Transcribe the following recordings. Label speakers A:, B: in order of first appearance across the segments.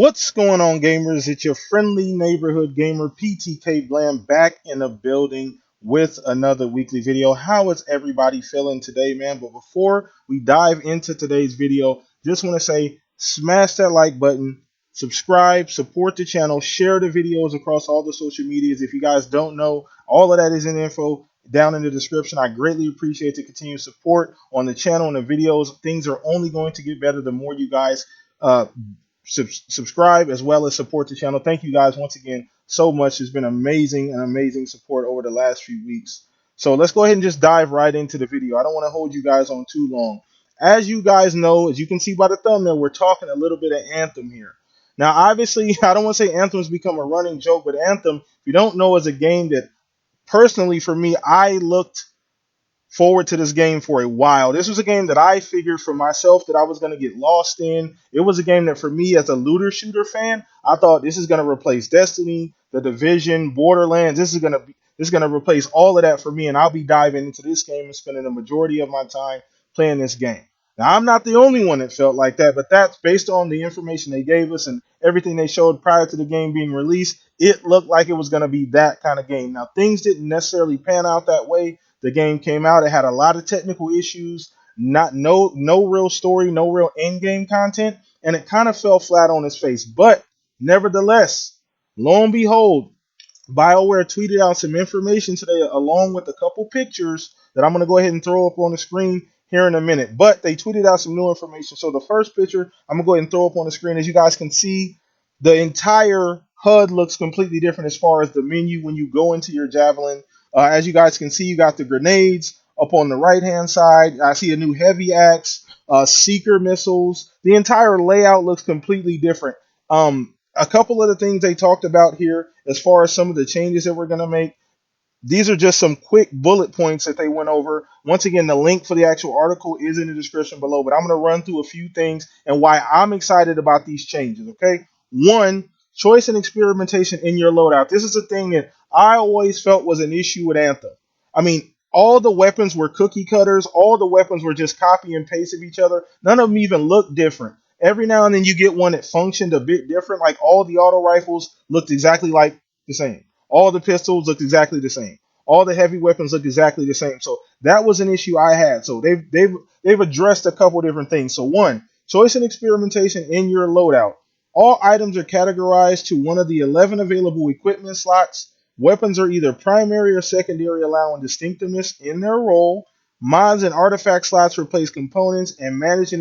A: What's going on, gamers? It's your friendly neighborhood gamer PTK Bland back in the building with another weekly video. How is everybody feeling today, man? But before we dive into today's video, just want to say smash that like button, subscribe, support the channel, share the videos across all the social medias. If you guys don't know, all of that is in info down in the description. I greatly appreciate the continued support on the channel and the videos. Things are only going to get better the more you guys uh, subscribe as well as support the channel. Thank you guys once again so much. It's been amazing and amazing support over the last few weeks. So let's go ahead and just dive right into the video. I don't want to hold you guys on too long. As you guys know, as you can see by the thumbnail, we're talking a little bit of Anthem here. Now, obviously, I don't want to say Anthem's become a running joke, but Anthem, if you don't know, is a game that personally for me, I looked forward to this game for a while. This was a game that I figured for myself that I was going to get lost in. It was a game that for me as a looter shooter fan, I thought this is going to replace Destiny, The Division, Borderlands. This is going to replace all of that for me, and I'll be diving into this game and spending the majority of my time playing this game. Now, I'm not the only one that felt like that, but that's based on the information they gave us and everything they showed prior to the game being released. It looked like it was going to be that kind of game. Now, things didn't necessarily pan out that way. The game came out. It had a lot of technical issues, no real story, no real end game content, and it kind of fell flat on its face. But nevertheless, lo and behold, BioWare tweeted out some information today along with a couple pictures that I'm going to go ahead and throw up on the screen here in a minute. But they tweeted out some new information. So the first picture I'm going to go ahead and throw up on the screen. As you guys can see, the entire HUD looks completely different as far as the menu when you go into your Javelin. As you guys can see, you got the grenades up on the right-hand side. I see a new heavy axe, seeker missiles. The entire layout looks completely different. A couple of the things they talked about here as far as some of the changes that we're going to make. These are just some quick bullet points that they went over. Once again, the link for the actual article is in the description below, but I'm going to run through a few things and why I'm excited about these changes, okay? One, choice and experimentation in your loadout. This is a thing that I always felt was an issue with Anthem. I mean, all the weapons were cookie cutters. All the weapons were just copy and paste of each other. None of them even looked different. Every now and then you get one that functioned a bit different, like all the auto rifles looked exactly like the same. All the pistols looked exactly the same. All the heavy weapons look exactly the same. So that was an issue I had. So they've addressed a couple different things. So one, choice and experimentation in your loadout. All items are categorized to one of the 11 available equipment slots. Weapons are either primary or secondary, allowing distinctiveness in their role. Mods and artifact slots replace components and manage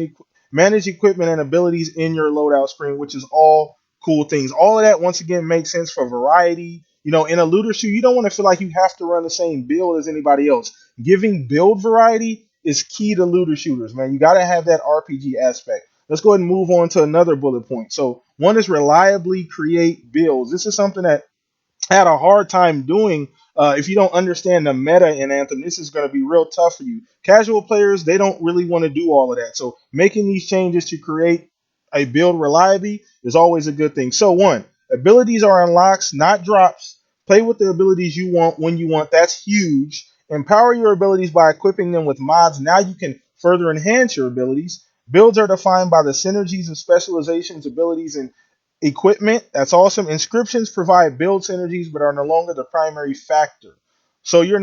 A: equipment and abilities in your loadout screen, which is all cool things. All of that, once again, makes sense for variety. You know, in a looter shoot, you don't want to feel like you have to run the same build as anybody else. Giving build variety is key to looter shooters, man. You got to have that RPG aspect. Let's go ahead and move on to another bullet point. So one is reliably create builds. This is something that I had a hard time doing. If you don't understand the meta in Anthem, this is going to be real tough for you. Casual players, they don't really want to do all of that. So making these changes to create a build reliably is always a good thing. So one, abilities are unlocks, not drops. Play with the abilities you want when you want. That's huge. Empower your abilities by equipping them with mods. Now you can further enhance your abilities. Builds are defined by the synergies and specializations, abilities, and equipment. That's awesome. Inscriptions provide build synergies but are no longer the primary factor. So your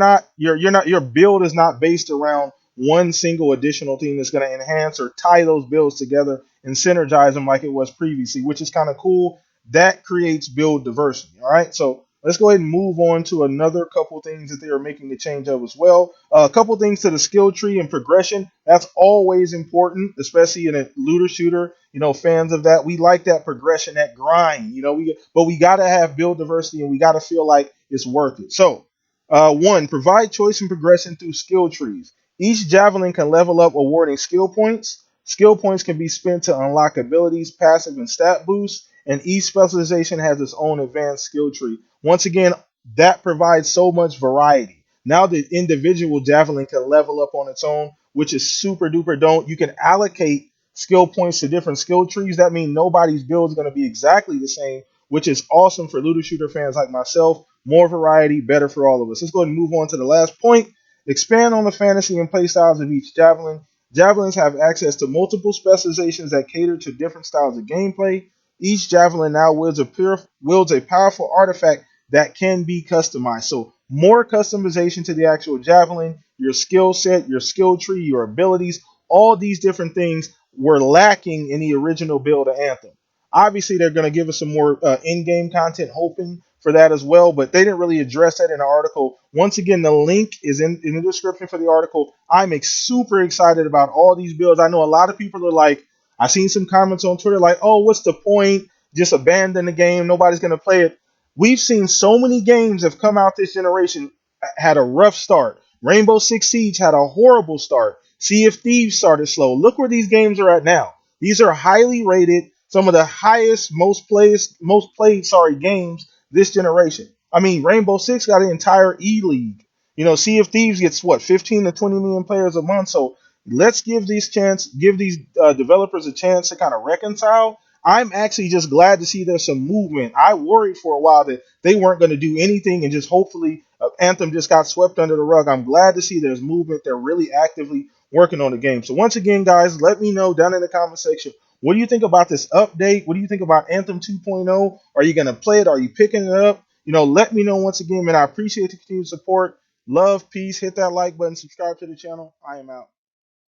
A: build is not based around one single additional thing that's going to enhance or tie those builds together and synergize them like it was previously, which is kind of cool. That creates build diversity. All right. So let's go ahead and move on to another couple things that they are making the change of as well. A couple things to the skill tree and progression. That's always important, especially in a looter shooter. You know, fans of that, we like that progression, that grind. You know, we got to have build diversity and we got to feel like it's worth it. So, one, provide choice and progression through skill trees. Each javelin can level up, awarding skill points. Skill points can be spent to unlock abilities, passive, and stat boosts, and each specialization has its own advanced skill tree. Once again, that provides so much variety. Now the individual javelin can level up on its own, which is super duper dope. You can allocate skill points to different skill trees. That means nobody's build is going to be exactly the same, which is awesome for looter shooter fans like myself. More variety, better for all of us. Let's go ahead and move on to the last point. Expand on the fantasy and play styles of each javelin. Javelins have access to multiple specializations that cater to different styles of gameplay. Each javelin now wields a powerful artifact that can be customized. So more customization to the actual javelin, your skill set, your skill tree, your abilities, all these different things were lacking in the original build of Anthem. Obviously, they're going to give us some more in-game content, hoping for that as well, but they didn't really address that in the article. Once again, the link is in the description for the article. I'm super excited about all these builds. I know a lot of people are like, I've seen some comments on Twitter like, oh, what's the point? Just abandon the game. Nobody's going to play it. We've seen so many games have come out this generation had a rough start. Rainbow Six Siege had a horrible start. Sea of Thieves started slow. Look where these games are at now. These are highly rated, some of the highest, most played, games this generation. I mean, Rainbow Six got an entire E League. You know, Sea of Thieves gets what 15 to 20 million players a month. So let's give these developers a chance to kind of reconcile. I'm actually just glad to see there's some movement. I worried for a while that they weren't going to do anything and just hopefully Anthem just got swept under the rug. I'm glad to see there's movement. They're really actively working on the game. So once again, guys, let me know down in the comment section. What do you think about this update? What do you think about Anthem 2.0? Are you going to play it? Are you picking it up? You know, let me know once again, man. I appreciate the continued support. Love, peace. Hit that like button. Subscribe to the channel. I am out.